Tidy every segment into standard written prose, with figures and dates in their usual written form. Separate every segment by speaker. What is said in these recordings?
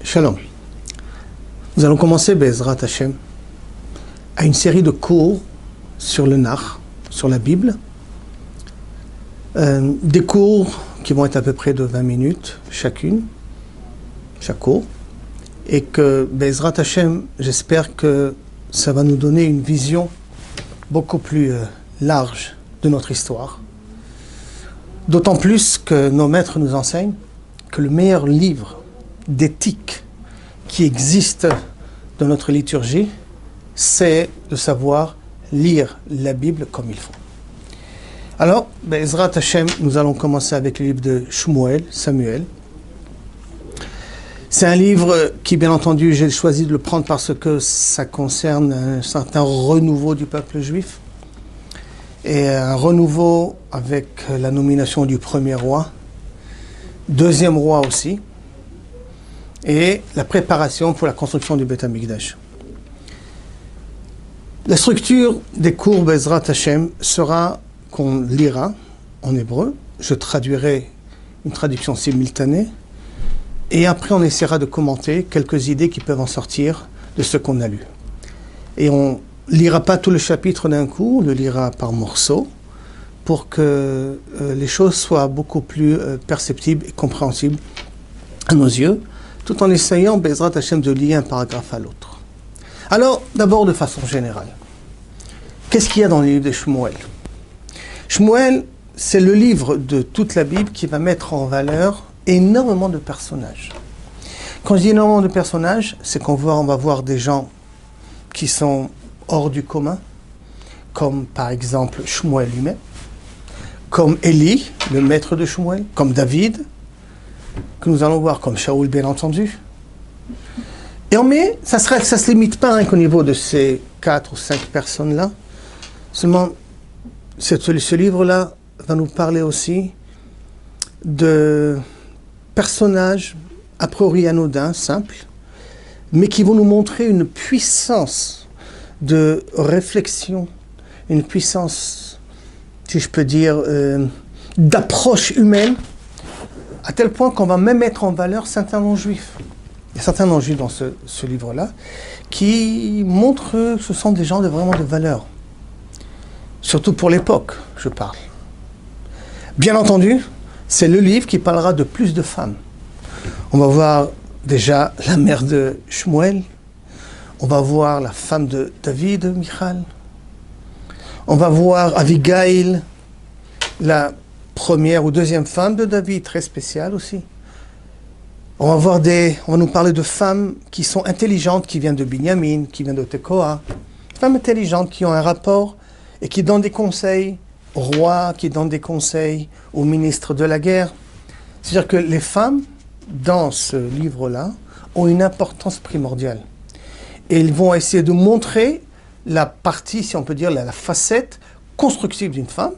Speaker 1: Shalom. Nous allons commencer, Be'ezrat Hashem, à une série de cours sur le Nach, sur la Bible. Des cours qui vont être à peu près de 20 minutes chaque cours. Et que, Be'ezrat Hashem, j'espère que ça va nous donner une vision beaucoup plus large de notre histoire. D'autant plus que nos maîtres nous enseignent que le meilleur livre d'éthique qui existe dans notre liturgie, c'est de savoir lire la Bible comme il faut. Alors, Be'ezrat Hashem, nous allons commencer avec le livre de Samuel. C'est un livre qui, bien entendu, j'ai choisi de le prendre parce que ça concerne un certain renouveau du peuple juif. Et un renouveau avec la nomination du premier roi, deuxième roi aussi, et la préparation pour la construction du Beth Amikdash. La structure des cours Be'ezrat Hashem sera qu'on lira en hébreu, je traduirai une traduction simultanée, et après on essaiera de commenter quelques idées qui peuvent en sortir de ce qu'on a lu. Et on lira pas tout le chapitre d'un coup, on le lira par morceaux, pour que les choses soient beaucoup plus perceptibles et compréhensibles à nos yeux, tout en essayant, Be'ezrat Hashem, de lier un paragraphe à l'autre. Alors, d'abord de façon générale, qu'est-ce qu'il y a dans le livre de Shmuel ? Shmuel, c'est le livre de toute la Bible qui va mettre en valeur énormément de personnages. Quand je dis énormément de personnages, c'est qu'on va voir des gens qui sont hors du commun, comme par exemple Shmuel lui-même, comme Élie, le maître de Shmuel, comme David, que nous allons voir, comme Shaoul, bien entendu. Mais ça ne se limite pas qu'au niveau de ces 4 ou 5 personnes-là. Seulement, ce livre-là va nous parler aussi de personnages a priori anodins, simples, mais qui vont nous montrer une puissance de réflexion, une puissance, si je peux dire, d'approche humaine, à tel point qu'on va même mettre en valeur certains noms juifs. Il y a certains noms juifs dans ce livre-là qui montrent que ce sont des gens vraiment de valeur. Surtout pour l'époque, je parle. Bien entendu, c'est le livre qui parlera de plus de femmes. On va voir déjà la mère de Shmuel, on va voir la femme de David, Michal, on va voir Abigail, la première ou deuxième femme de David, très spéciale aussi. On va nous parler de femmes qui sont intelligentes, qui viennent de Binyamin, qui viennent de Tekoa. Femmes intelligentes qui ont un rapport et qui donnent des conseils aux rois, qui donnent des conseils aux ministres de la guerre. C'est-à-dire que les femmes, dans ce livre-là, ont une importance primordiale. Et ils vont essayer de montrer la partie, si on peut dire, la facette constructive d'une femme,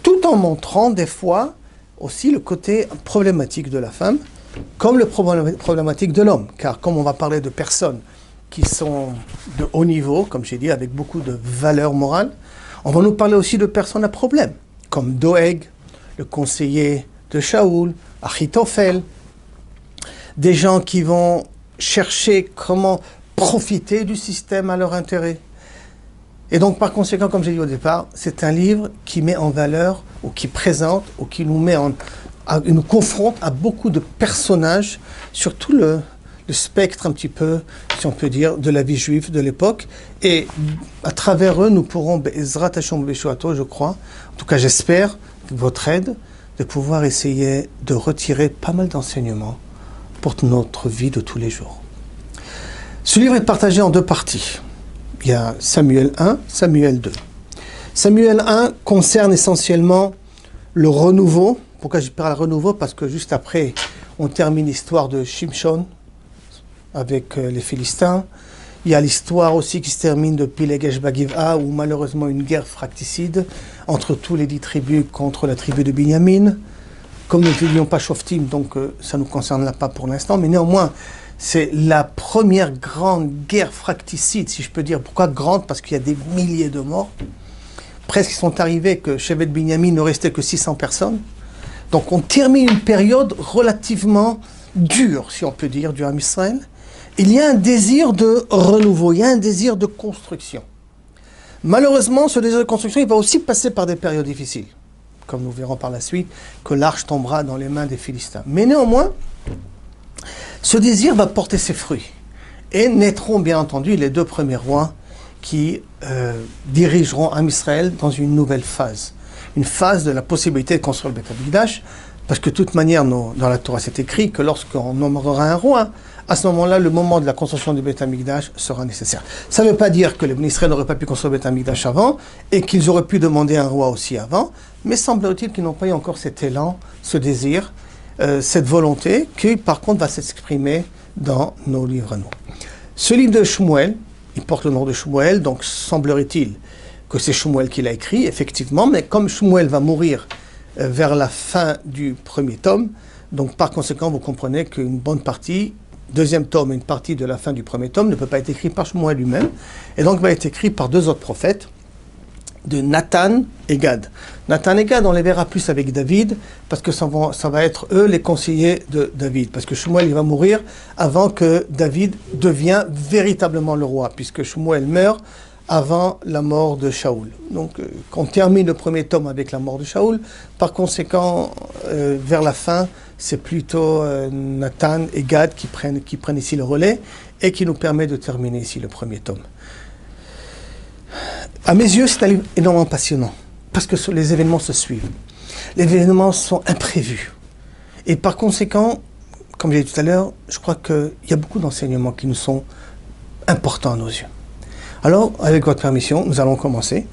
Speaker 1: tout en montrant des fois aussi le côté problématique de la femme, comme le problématique de l'homme. Car comme on va parler de personnes qui sont de haut niveau, comme j'ai dit, avec beaucoup de valeurs morales, on va nous parler aussi de personnes à problème, comme Doeg, le conseiller de Shaoul, Achitophel, des gens qui vont chercher comment profiter du système à leur intérêt. Et donc, par conséquent, comme j'ai dit au départ, c'est un livre qui met en valeur, ou qui présente, ou qui nous confronte à beaucoup de personnages sur tout le spectre un petit peu, si on peut dire, de la vie juive de l'époque. Et à travers eux, nous pourrons, Be'ezrat Hashem Beshuato, je crois, en tout cas j'espère, votre aide, de pouvoir essayer de retirer pas mal d'enseignements pour notre vie de tous les jours. Ce livre est partagé en 2 parties. Il y a Samuel 1, Samuel 2. Samuel 1 concerne essentiellement le renouveau. Pourquoi je parle renouveau ? Parce que juste après, on termine l'histoire de Shimshon avec les Philistins. Il y a l'histoire aussi qui se termine de Pilegesh Bagiv'a, où malheureusement une guerre fratricide entre tous les 10 tribus contre la tribu de Binyamin. Comme nous ne vivions pas Shoftim, donc ça ne nous concerne pas pour l'instant, mais néanmoins, c'est la première grande guerre fratricide, si je peux dire. Pourquoi grande ? Parce qu'il y a des milliers de morts. Presque ils sont arrivés que chez Binyamin ne restait que 600 personnes. Donc on termine une période relativement dur, si on peut dire, du Ham Israël, il y a un désir de renouveau, il y a un désir de construction. Malheureusement, ce désir de construction, il va aussi passer par des périodes difficiles, comme nous verrons par la suite, que l'arche tombera dans les mains des Philistins. Mais néanmoins, ce désir va porter ses fruits. Et naîtront bien entendu les 2 premiers rois qui dirigeront Ham Israël dans une nouvelle phase. Une phase de la possibilité de construire le Beth Amikdash, parce que de toute manière, dans la Torah, c'est écrit que lorsqu'on nommera un roi, à ce moment-là, le moment de la construction du Beth Amikdash sera nécessaire. Ça ne veut pas dire que les Israël n'auraient pas pu construire le Beth Amikdash avant, et qu'ils auraient pu demander un roi aussi avant, mais semble-t-il qu'ils n'ont pas eu encore cet élan, ce désir, cette volonté, qui par contre va s'exprimer dans nos livres à nous. Ce livre de Shmuel, il porte le nom de Shmuel, donc semblerait-il que c'est Shmuel qui l'a écrit, effectivement, mais comme Shmuel va mourir vers la fin du premier tome, donc par conséquent, vous comprenez qu'une bonne partie, deuxième tome et une partie de la fin du premier tome ne peut pas être écrit par Shmuel lui-même, et donc va être écrit par 2 autres prophètes, de Nathan et Gad. Nathan et Gad, on les verra plus avec David, parce que ça va être eux les conseillers de David, parce que Shmuel il va mourir avant que David devienne véritablement le roi, puisque Shmuel meurt avant la mort de Shaoul. Donc, on termine le premier tome avec la mort de Shaoul. Par conséquent, vers la fin, c'est plutôt Nathan et Gad qui prennent ici le relais et qui nous permet de terminer ici le premier tome. À mes yeux, c'est un livre énormément passionnant, parce que les événements se suivent. Les événements sont imprévus. Et par conséquent, comme j'ai dit tout à l'heure, je crois qu'il y a beaucoup d'enseignements qui nous sont importants à nos yeux. Alors, avec votre permission, nous allons commencer.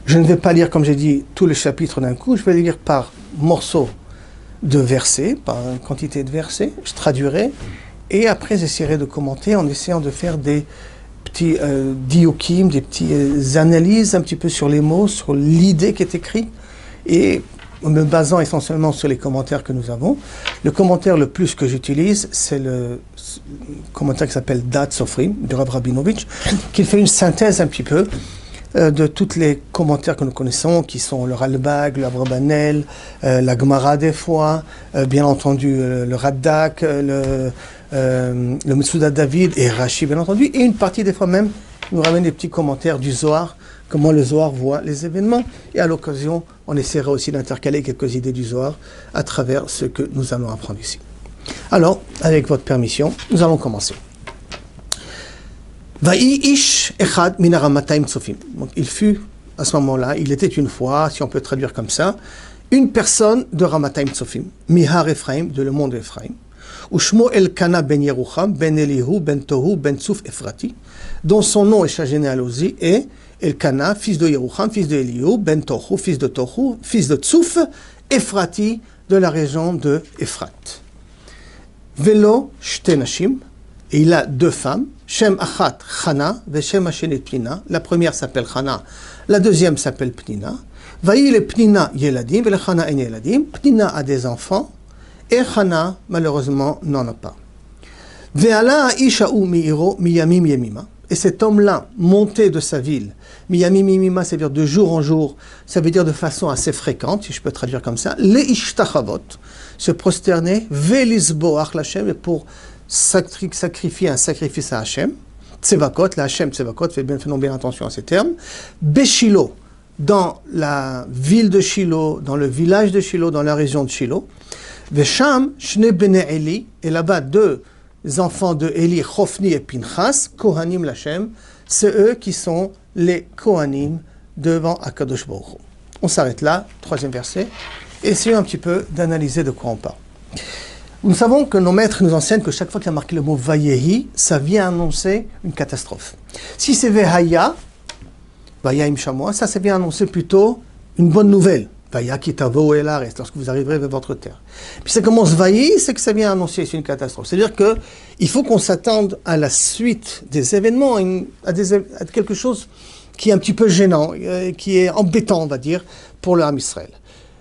Speaker 1: Je ne vais pas lire, comme j'ai dit, tout le chapitre d'un coup, je vais lire par morceaux de versets, par une quantité de versets, je traduirai, et après j'essaierai de commenter en essayant de faire des petits diokim, des petites analyses un petit peu sur les mots, sur l'idée qui est écrite, et me basant essentiellement sur les commentaires que nous avons. Le commentaire le plus que j'utilise, c'est le commentaire qui s'appelle Dat Sofrim, de Rav Rabinovitch, qui fait une synthèse un petit peu de tous les commentaires que nous connaissons, qui sont le Ralbag, le Abrabanel, la Gemara des fois, bien entendu le Raddak, le Metsudat David et Rashi, bien entendu, et une partie des fois même nous ramène des petits commentaires du Zohar, comment le Zohar voit les événements, et à l'occasion, on essaiera aussi d'intercaler quelques idées du Zohar à travers ce que nous allons apprendre ici. Alors, avec votre permission, nous allons commencer. Vaï ish echad min haramatayim tsofim. Donc, il fut, à ce moment-là, il était une fois, si on peut traduire comme ça, une personne de Ramatayim Tsofim, Mihar Ephraim, de le monde d'Ephraim, ou Shmo Elkana ben Yerucham, ben Elihu, ben Tohu, ben Tsuf Ephrati, dont son nom est généalogie, et Elkana, fils de Yerucham, fils de Elihu, ben Tohu, fils de Tsuf, Ephrati, de la région de Ephrat. Velo Shtenashim, et il a 2 femmes, Shem Achat Chana, ve Shem Hashenet Pnina. La première s'appelle Chana, la deuxième s'appelle Pnina. Vaï le Pnina Yeladim, ve le Chana en Yeladim. Pnina a des enfants, et Chana, malheureusement, n'en a pas. Ve'ala Isha'u mi'iro miyamim yemima. Et cet homme-là, monté de sa ville, miyamim yemima, ça veut dire de jour en jour, ça veut dire de façon assez fréquente, si je peux traduire comme ça, le Ishtachavot, se prosterner, ve'lisboach l'Hashem, et pour sacrifier un sacrifice à Hachem, Tsevakot, la Hachem Tsevakot, faisons bien attention à ces termes, Béchilo, dans la ville de Shiloh, dans le village de Shiloh, dans la région de Shiloh, Vesham, Shne Bene Eli, et là-bas 2 enfants de Eli, Chofni et Pinchas, Kohanim l'Hachem, c'est eux qui sont les Kohanim devant Akadosh Baruch Hu. On s'arrête là, 3e verset, essayons un petit peu d'analyser de quoi on parle. Nous savons que nos maîtres nous enseignent que chaque fois qu'il y a marqué le mot Vayehi, ça vient annoncer une catastrophe. Si c'est Vehaya, Vaya Imshamoa, ça vient annoncer plutôt une bonne nouvelle. Vaya Kitavo Elares, lorsque vous arriverez vers votre terre. Puis ça commence Vayi, c'est que ça vient annoncer une catastrophe. C'est-à-dire qu'il faut qu'on s'attende à la suite des événements, à quelque chose qui est un petit peu gênant, qui est embêtant, on va dire, pour le Ham Israël.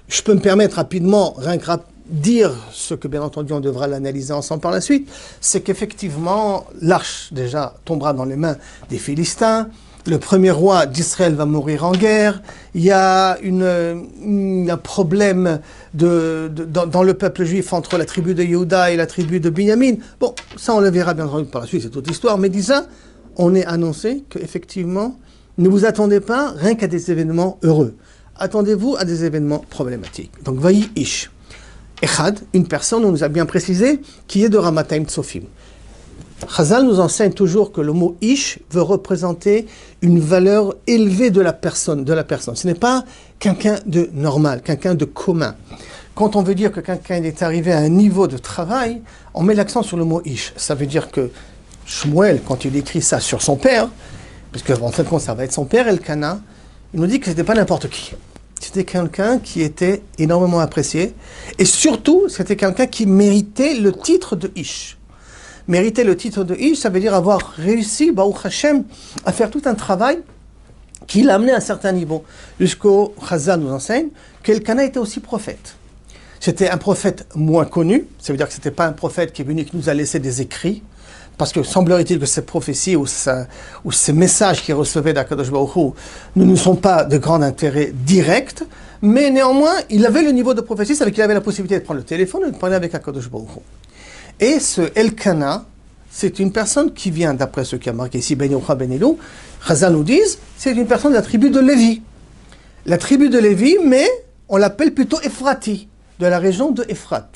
Speaker 1: Je peux me permettre rapidement, rien que dire ce que bien entendu on devra l'analyser ensemble par la suite, c'est qu'effectivement l'arche déjà tombera dans les mains des Philistins, le premier roi d'Israël va mourir en guerre, il y a un problème dans le peuple juif entre la tribu de Yehuda et la tribu de Binyamin. Bon, ça on le verra bien entendu par la suite, c'est toute l'histoire, mais disons, on est annoncé qu'effectivement, ne vous attendez pas rien qu'à des événements heureux. Attendez-vous à des événements problématiques. Donc, Vayi Ish. Echad, une personne, on nous a bien précisé, qui est de Ramatayim Tsofim. Chazal nous enseigne toujours que le mot Ish veut représenter une valeur élevée de la personne. Ce n'est pas quelqu'un de normal, quelqu'un de commun. Quand on veut dire que quelqu'un est arrivé à un niveau de travail, on met l'accent sur le mot Ish. Ça veut dire que Shmuel, quand il écrit ça sur son père, parce qu'en fin de compte, ça va être son père, Elkana, il nous dit que ce n'était pas n'importe qui. C'était quelqu'un qui était énormément apprécié. Et surtout, c'était quelqu'un qui méritait le titre de Ish. Mériter le titre de Ish, ça veut dire avoir réussi, Baruch Hashem, à faire tout un travail qui l'a amené à un certain niveau. Jusqu'au Chazal nous enseigne qu'Elkana était aussi prophète. C'était un prophète moins connu. Ça veut dire que ce n'était pas un prophète qui est venu, qui nous a laissé des écrits. Parce que semblerait-il que ces prophéties ou ces messages qu'il recevait d'Akadosh Baruch Hu ne nous sont pas de grand intérêt direct, mais néanmoins, il avait le niveau de prophétie, c'est-à-dire qu'il avait la possibilité de prendre le téléphone et de parler avec Akadosh Baruch Hu. Et ce Elkana, c'est une personne qui vient, d'après ce qui a marqué ici, Ben Yocha Ben Elou, Chazal nous disent, c'est une personne de la tribu de Lévi. La tribu de Lévi, mais on l'appelle plutôt Ephrati, de la région de Ephrat.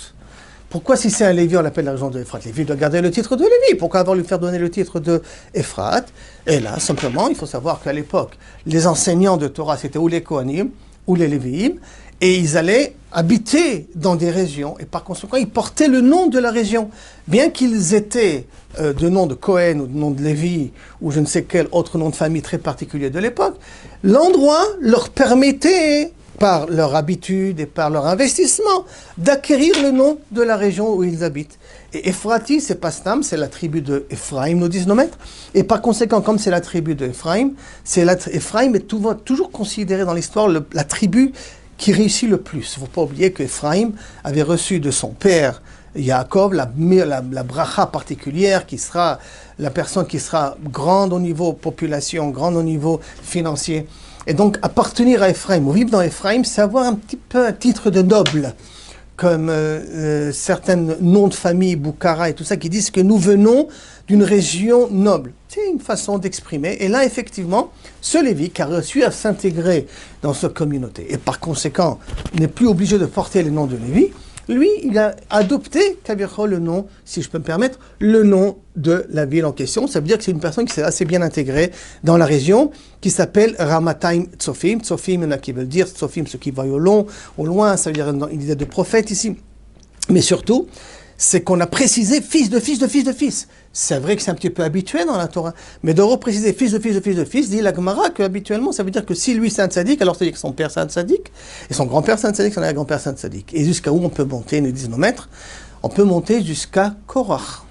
Speaker 1: Pourquoi si c'est un Lévi, on l'appelle la région de Ephrat? Lévi doit garder le titre de Lévi. Pourquoi avoir lui faire donner le titre de Ephrat? Et là, simplement, il faut savoir qu'à l'époque, les enseignants de Torah, c'était ou les Kohanim, ou les Lévi'im, et ils allaient habiter dans des régions, et par conséquent, ils portaient le nom de la région. Bien qu'ils étaient de nom de Cohen, ou de nom de Lévi, ou je ne sais quel autre nom de famille très particulier de l'époque, l'endroit leur permettait, par leur habitude et par leur investissement, d'acquérir le nom de la région où ils habitent. Et Ephrati, c'est pas Stam, c'est la tribu de Ephraim, nous disent nos maîtres. Et par conséquent, comme c'est la tribu de Ephraim, Ephraim est toujours considéré dans l'histoire la tribu qui réussit le plus. Il ne faut pas oublier que Ephraim avait reçu de son père, Yaakov, la bracha particulière, qui sera la personne qui sera grande au niveau population, grande au niveau financier. Et donc, appartenir à Ephraim, ou vivre dans Ephraim, c'est avoir un petit peu un titre de noble, comme certains noms de famille, Boukhara et tout ça, qui disent que nous venons d'une région noble. C'est une façon d'exprimer. Et là, effectivement, ce Lévi qui a reçu à s'intégrer dans cette communauté, et par conséquent, n'est plus obligé de porter le nom de Lévi, lui, il a adopté, Kabircho, le nom, si je peux me permettre, le nom de la ville en question. Ça veut dire que c'est une personne qui s'est assez bien intégrée dans la région, qui s'appelle Ramatayim Tsofim. Tsofim, il y en a qui veulent dire Tsofim, ceux qui voient au loin, ça veut dire une idée de prophète ici. Mais surtout, c'est qu'on a précisé fils de fils de fils de fils. C'est vrai que c'est un petit peu habituel dans la Torah, mais de repréciser fils de fils de fils de fils, dit la Gemara qu'habituellement, ça veut dire que si lui c'est un tzaddik, alors c'est-à-dire que son père c'est un tzaddik, et son grand-père c'est un tzaddik, son grand-père c'est un tzaddik. Et jusqu'à où on peut monter, nous disent nos maîtres, on peut monter jusqu'à Korach.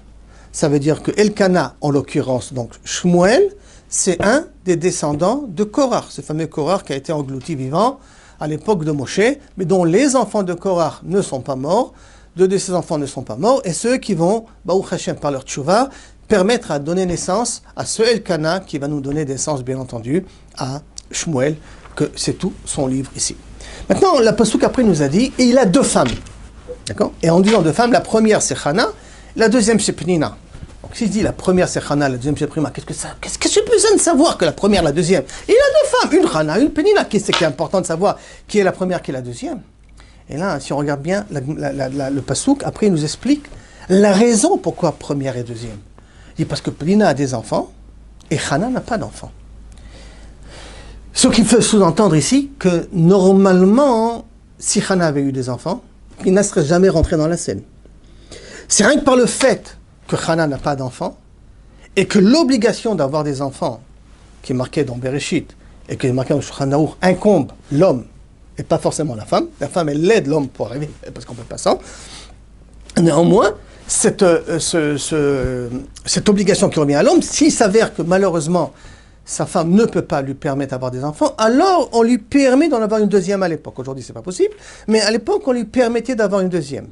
Speaker 1: Ça veut dire que Elkana, en l'occurrence, donc Shmuel, c'est un des descendants de Korach, ce fameux Korach qui a été englouti vivant à l'époque de Moshe, mais dont les enfants de Korach ne sont pas morts. Deux de ses enfants ne sont pas morts, et ceux qui vont, Baruch Hashem, par leur tchouva, permettre à donner naissance à ce Elkana qui va nous donner naissance, bien entendu, à Shmuel, que c'est tout son livre ici. Maintenant, la Passouk après nous a dit, et il a deux femmes. D'accord? Et en disant deux femmes, la première c'est Chana, la deuxième c'est Penina. Donc si je dis la première c'est Chana, la deuxième c'est Prima, qu'est-ce que j'ai besoin de savoir que la première, la deuxième? Il a deux femmes, une Chana, une Penina. Qu'est-ce qui est important de savoir qui est la première, qui est la deuxième? Et là, si on regarde bien le Passouk, après il nous explique la raison pourquoi première et deuxième. Il dit parce que Penina a des enfants et Chana n'a pas d'enfants. Ce qui fait sous-entendre ici que normalement, si Chana avait eu des enfants, il ne serait jamais rentré dans la scène. C'est rien que par le fait que Chana n'a pas d'enfants et que l'obligation d'avoir des enfants, qui est marquée dans Bereshit et qui est marquée dans Shulchan Aruch, incombe l'homme et pas forcément la femme. La femme, elle aide l'homme pour arriver, parce qu'on ne peut pas sans. Néanmoins, cette obligation qui revient à l'homme, s'il s'avère que malheureusement, sa femme ne peut pas lui permettre d'avoir des enfants, alors on lui permet d'en avoir une deuxième à l'époque. Aujourd'hui, c'est pas possible, mais à l'époque, on lui permettait d'avoir une deuxième.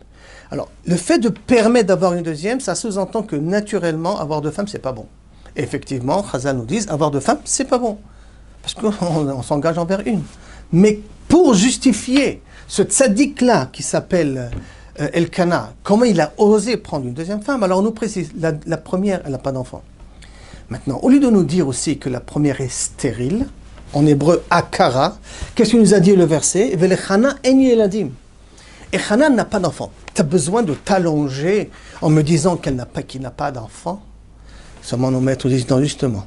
Speaker 1: Alors, le fait de permettre d'avoir une deuxième, ça sous-entend que naturellement, avoir deux femmes, c'est pas bon. Et effectivement, Chazal nous dit, avoir deux femmes, c'est pas bon. Parce qu'on s'engage envers une. Mais pour justifier ce tzaddik-là qui s'appelle Elkana, comment il a osé prendre une deuxième femme? Alors on nous précise, la première, elle n'a pas d'enfant. Maintenant, au lieu de nous dire aussi que la première est stérile, en hébreu akara, qu'est-ce qu'il nous a dit le verset? Velechana en yeladim. Et Chana n'a pas d'enfant. Tu as besoin de t'allonger en me disant qu'il n'a pas d'enfant? Seulement nos maîtres disent non, justement.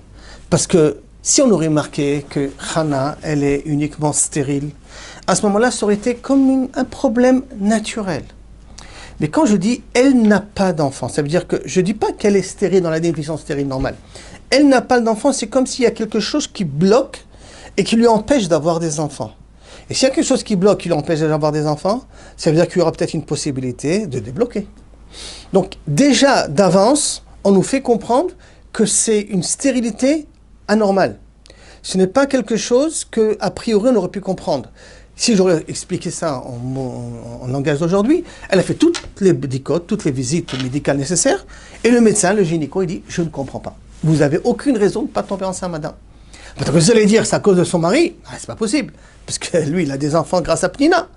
Speaker 1: Parce que si on aurait remarqué que Chana, elle est uniquement stérile, à ce moment-là, ça aurait été comme un problème naturel. Mais quand je dis « elle n'a pas d'enfant », ça veut dire que je ne dis pas qu'elle est stérile dans la définition stérile normale. Elle n'a pas d'enfant, c'est comme s'il y a quelque chose qui bloque et qui lui empêche d'avoir des enfants. Et s'il y a quelque chose qui bloque, qui lui empêche d'avoir des enfants, ça veut dire qu'il y aura peut-être une possibilité de débloquer. Donc déjà, d'avance, on nous fait comprendre que c'est une stérilité anormale. Ce n'est pas quelque chose qu'a priori on aurait pu comprendre. Si j'aurais expliqué ça en langage d'aujourd'hui, elle a fait toutes les bdicotes, toutes les visites médicales nécessaires, et le médecin, le gynéco, il dit « je ne comprends pas. Vous n'avez aucune raison de ne pas tomber enceinte, madame. » Peut-être que vous allez dire c'est à cause de son mari. Ah, c'est pas possible, parce que lui, il a des enfants grâce à Pnina.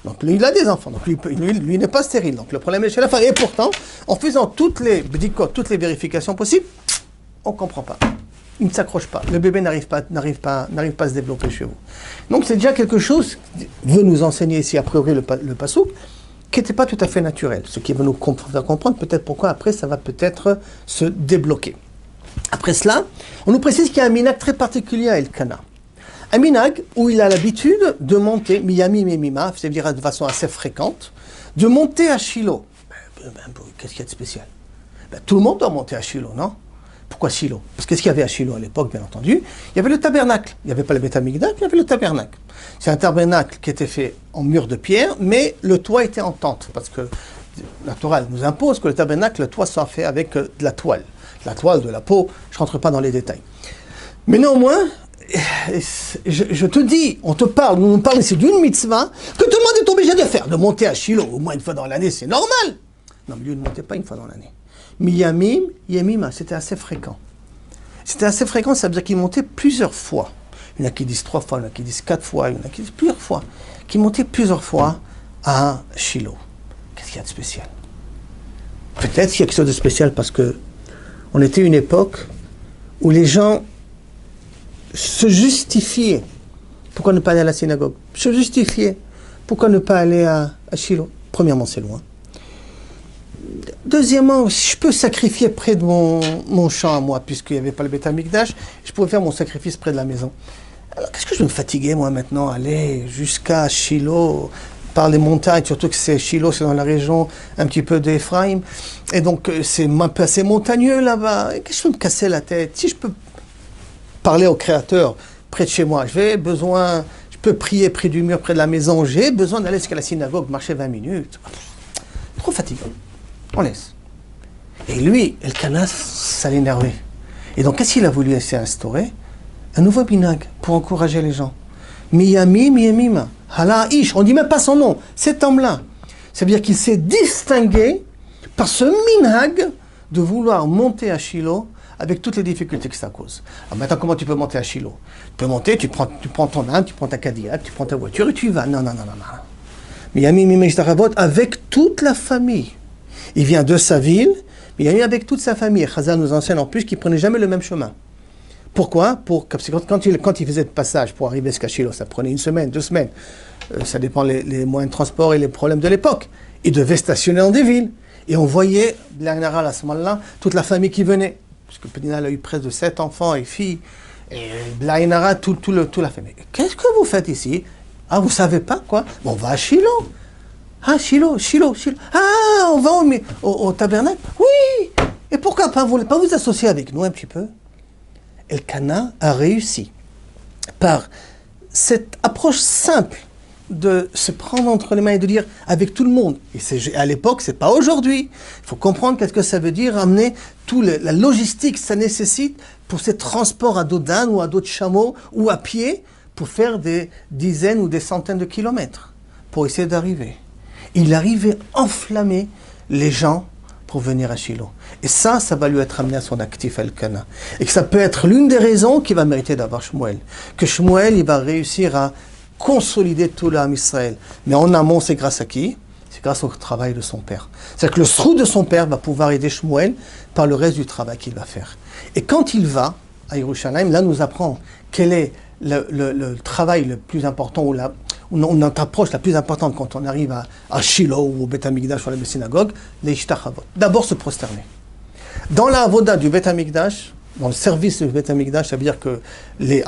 Speaker 1: Donc lui, il a des enfants, donc lui n'est pas stérile. Donc le problème est chez la femme. Et pourtant, en faisant toutes les bdicotes, toutes les vérifications possibles, on ne comprend pas. Il ne s'accroche pas. Le bébé n'arrive pas à se développer chez vous. Donc c'est déjà quelque chose, veut nous enseigner ici, a priori, le pasouk, qui n'était pas tout à fait naturel. Ce qui va nous faire comprendre peut-être pourquoi après ça va peut-être se débloquer. Après cela, on nous précise qu'il y a un minag très particulier à Elkana. Un minag où il a l'habitude de monter, miyami mimima, c'est-à-dire de façon assez fréquente, de monter à Shiloh. Qu'est-ce qu'il y a de spécial? Tout le monde doit monter à Shiloh, non? Pourquoi Shiloh? Parce que qu'est-ce qu'il y avait à Shiloh à l'époque, bien entendu? Il y avait le tabernacle. Il n'y avait pas le Beth Amikdash, il y avait le tabernacle. C'est un tabernacle qui était fait en mur de pierre, mais le toit était en tente. Parce que la Torah nous impose que le tabernacle, le toit soit fait avec de la toile. La toile, de la peau, je ne rentre pas dans les détails. Mais néanmoins, je te dis, on nous parle ici d'une mitzvah que tout le monde est obligé de faire, de monter à Shiloh au moins une fois dans l'année, c'est normal. Non, mais lui ne montait pas une fois dans l'année. Miyamim, Yemima, c'était assez fréquent. C'était assez fréquent, ça veut dire qu'il montait plusieurs fois. Il y en a qui disent 3 fois, il y en a qui disent 4 fois, il y en a qui disent plusieurs fois. Qui montaient plusieurs fois à Shiloh. Qu'est-ce qu'il y a de spécial? Peut-être qu'il y a quelque chose de spécial parce que on était une époque où les gens se justifiaient. Pourquoi ne pas aller à la synagogue? Se justifiaient. Pourquoi ne pas aller à Shiloh? Premièrement, c'est loin. Deuxièmement, si je peux sacrifier près de mon champ à moi, puisqu'il n'y avait pas le Beth Amikdash, je pouvais faire mon sacrifice près de la maison. Alors, qu'est-ce que je vais me fatiguer, moi, maintenant, aller jusqu'à Shiloh, par les montagnes, surtout que Shiloh, c'est dans la région un petit peu d'Éphraïm, et donc c'est un peu assez montagneux là-bas. Qu'est-ce que je peux me casser la tête? Si je peux parler au Créateur près de chez moi, je peux prier près du mur, près de la maison, j'ai besoin d'aller jusqu'à la synagogue, marcher 20 minutes. Trop fatigant. On laisse. Et lui, Elkana, ça l'énervait. Et donc, qu'est-ce qu'il a voulu essayer d'instaurer? Un nouveau binag pour encourager les gens. Miyami, miyamima. Hala ish. On ne dit même pas son nom. Cet homme-là. Ça veut dire qu'il s'est distingué par ce minhag de vouloir monter à Shiloh avec toutes les difficultés que ça cause. Alors maintenant, comment tu peux monter à Shiloh? Tu peux monter, tu prends ton âme, tu prends ta Cadillac, tu prends ta voiture et tu y vas. Non. Miyami, miyamima, avec toute la famille. Il vient de sa ville, mais il est avec toute sa famille. Chazal nous enseigne en plus qu'il ne prenait jamais le même chemin. Pourquoi? Parce que quand il faisait le passage pour arriver jusqu'à Shiloh, ça prenait 1 semaine, 2 semaines. Ça dépend les moyens de transport et les problèmes de l'époque. Il devait stationner dans des villes. Et on voyait, Blainara, à ce moment-là, toute la famille qui venait. Parce que Pédina a eu presque de 7 enfants et filles. Et Blainara, toute la famille. Qu'est-ce que vous faites ici? Ah, vous ne savez pas, quoi? Bon, on va à Shiloh. Ah, Shiloh. Ah, on va au tabernacle? Oui. Et pourquoi pas vous associer avec nous un petit peu? Elkana a réussi par cette approche simple de se prendre entre les mains et de dire avec tout le monde. Et à l'époque, c'est pas aujourd'hui. Il faut comprendre qu'est-ce que ça veut dire amener la logistique que ça nécessite pour ces transports à dos d'âne ou à dos de chameau ou à pied pour faire des dizaines ou des centaines de kilomètres pour essayer d'arriver. Il arrivait à enflammer les gens pour venir à Shiloh. Et ça va lui être amené à son actif Elkana. Et que ça peut être l'une des raisons qui va mériter d'avoir Shmuel. Que Shmuel, il va réussir à consolider tout l'âme Israël. Mais en amont, c'est grâce à qui? C'est grâce au travail de son père. C'est-à-dire que le srout de son père va pouvoir aider Shmuel par le reste du travail qu'il va faire. Et quand il va à Yerushalayim, là nous apprend quel est le travail le plus important, ou notre approche la plus importante quand on arrive à Shiloh ou au Beth Amikdash ou à la synagogue, les Ishtachavot. D'abord se prosterner. Dans la avoda du Beth Amikdash, dans le service du Beth Amikdash, ça veut dire que les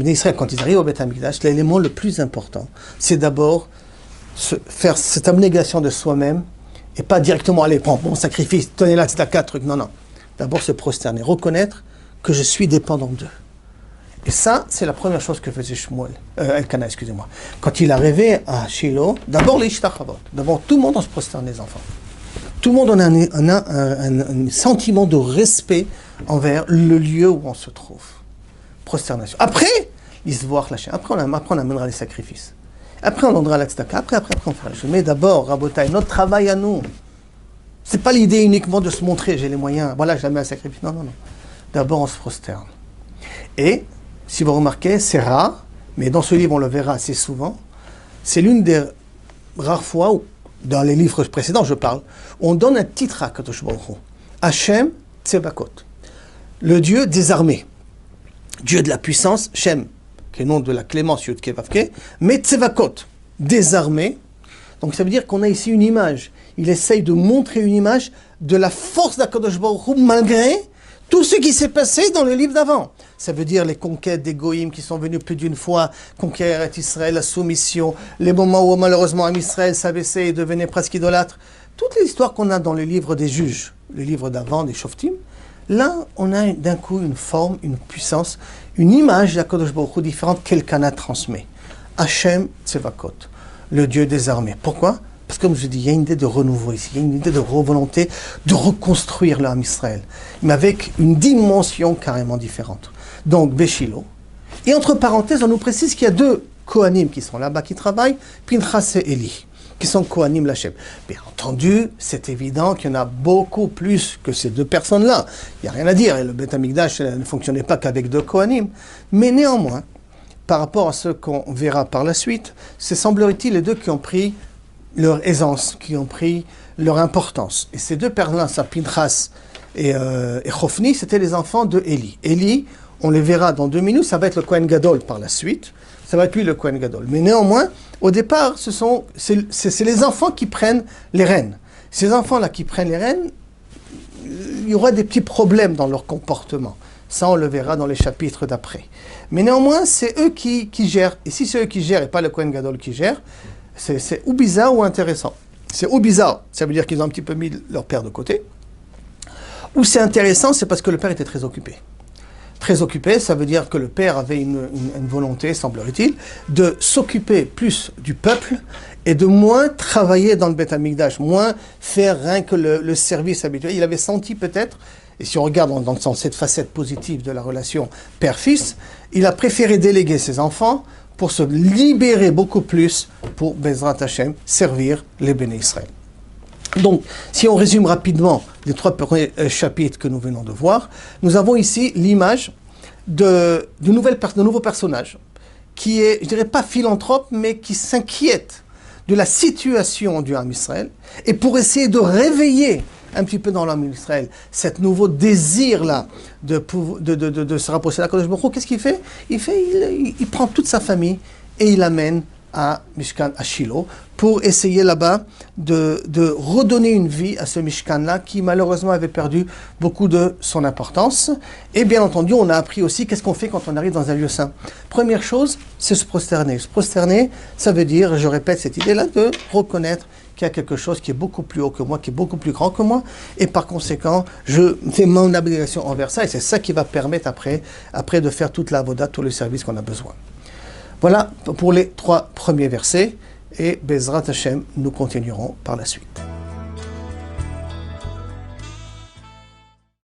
Speaker 1: Israël, quand ils arrivent au Beth Amikdash, l'élément le plus important, c'est d'abord faire cette abnégation de soi-même et pas directement aller prendre mon sacrifice, tenez là, c'est à 4 trucs. Non, non. D'abord se prosterner, reconnaître que je suis dépendant d'eux. Et ça, c'est la première chose que faisait Shmuel, Elkana, excusez-moi. Quand il arrivait à Shiloh, d'abord les Ishtachavot. D'abord, tout le monde, on se prosterne, les enfants. Tout le monde a un sentiment de respect envers le lieu où on se trouve. Prosternation. Après, ils se voient lâcher. Après, on amènera les sacrifices. Après, on donnera la tzedaka. Après, on fera les choses. Mais d'abord, Rabotai, notre travail à nous, c'est pas l'idée uniquement de se montrer, j'ai les moyens, voilà, je la mets à sacrifice. Non, non, non. D'abord, on se prosterne. Et, si vous remarquez, c'est rare, mais dans ce livre, on le verra assez souvent. C'est l'une des rares fois où, dans les livres précédents, je parle, on donne un titre à Kadosh Baruch Hu. Hashem Tsevakot. Le Dieu des armées. Dieu de la puissance, Shem, qui est le nom de la clémence, Yud Kevavke, mais Tsevakot, des armées. Donc ça veut dire qu'on a ici une image. Il essaye de montrer une image de la force d'Akadosh Baruch Hu malgré tout ce qui s'est passé dans le livre d'avant. Ça veut dire les conquêtes des Goïm qui sont venus plus d'une fois conquérir Israël, la soumission, les moments où malheureusement Israël s'abaissait et devenait presque idolâtre. Toutes les histoires qu'on a dans les livres des juges, les livres d'avant, des Shoftim, là on a d'un coup une forme, une puissance, une image d'Akadosh Baruch Hu différente qu'Elkana transmet. Hashem Tsevakot, le Dieu des armées. Pourquoi ? Parce que comme je dis, il y a une idée de renouveau ici, il y a une idée de volonté de reconstruire l'âme Israël, mais avec une dimension carrément différente. Donc, Béchilo. Et entre parenthèses, on nous précise qu'il y a deux Kohanim qui sont là-bas, qui travaillent, Pinchas et Eli, qui sont Kohanim Lachem. Bien entendu, c'est évident qu'il y en a beaucoup plus que ces deux personnes-là. Il n'y a rien à dire, le Beth Amikdash ne fonctionnait pas qu'avec deux Kohanim. Mais néanmoins, par rapport à ce qu'on verra par la suite, c'est semblerait-il les deux qui ont pris leur aisance, qui ont pris leur importance. Et ces deux personnes-là, Pinchas et Chofni, c'était les enfants de Eli. Eli, on les verra dans 2 minutes, ça va être le Kohen Gadol par la suite, ça va être lui le Kohen Gadol. Mais néanmoins, au départ, c'est les enfants qui prennent les rênes. Ces enfants-là qui prennent les rênes, il y aura des petits problèmes dans leur comportement. Ça, on le verra dans les chapitres d'après. Mais néanmoins, c'est eux qui gèrent. Et si c'est eux qui gèrent et pas le Kohen Gadol qui gère, c'est ou bizarre ou intéressant. C'est ou bizarre, ça veut dire qu'ils ont un petit peu mis leur père de côté. Ou c'est intéressant, c'est parce que le père était très occupé. Très occupé, ça veut dire que le père avait une volonté, semblerait-il, de s'occuper plus du peuple et de moins travailler dans le Beth Amikdash, moins faire rien que le service habituel. Il avait senti peut-être, et si on regarde dans cette facette positive de la relation père-fils, il a préféré déléguer ses enfants pour se libérer beaucoup plus pour Bezrat Hashem, servir les béné Israël. Donc, si on résume rapidement les 3 premiers chapitres que nous venons de voir, nous avons ici l'image de nouveaux personnages, qui est, je dirais pas philanthrope, mais qui s'inquiète de la situation du Ham Israël, et pour essayer de réveiller un petit peu dans l'âme d'Israël, cet nouveau désir-là de se rapprocher de Kadosh Baruch Hu, qu'est-ce qu'il fait ? Il prend toute sa famille et il l'amène à Mishkan, à Shiloh, pour essayer là-bas de redonner une vie à ce Mishkan-là qui malheureusement avait perdu beaucoup de son importance. Et bien entendu, on a appris aussi qu'est-ce qu'on fait quand on arrive dans un lieu saint. Première chose, c'est se prosterner. Se prosterner, ça veut dire, je répète cette idée-là, de reconnaître qu'il y a quelque chose qui est beaucoup plus haut que moi, qui est beaucoup plus grand que moi, et par conséquent, je fais mon obligation envers ça, et c'est ça qui va permettre après de faire toute la avoda, tout le service qu'on a besoin. Voilà pour les 3 premiers versets, et Bezrat Hashem, nous continuerons par la suite.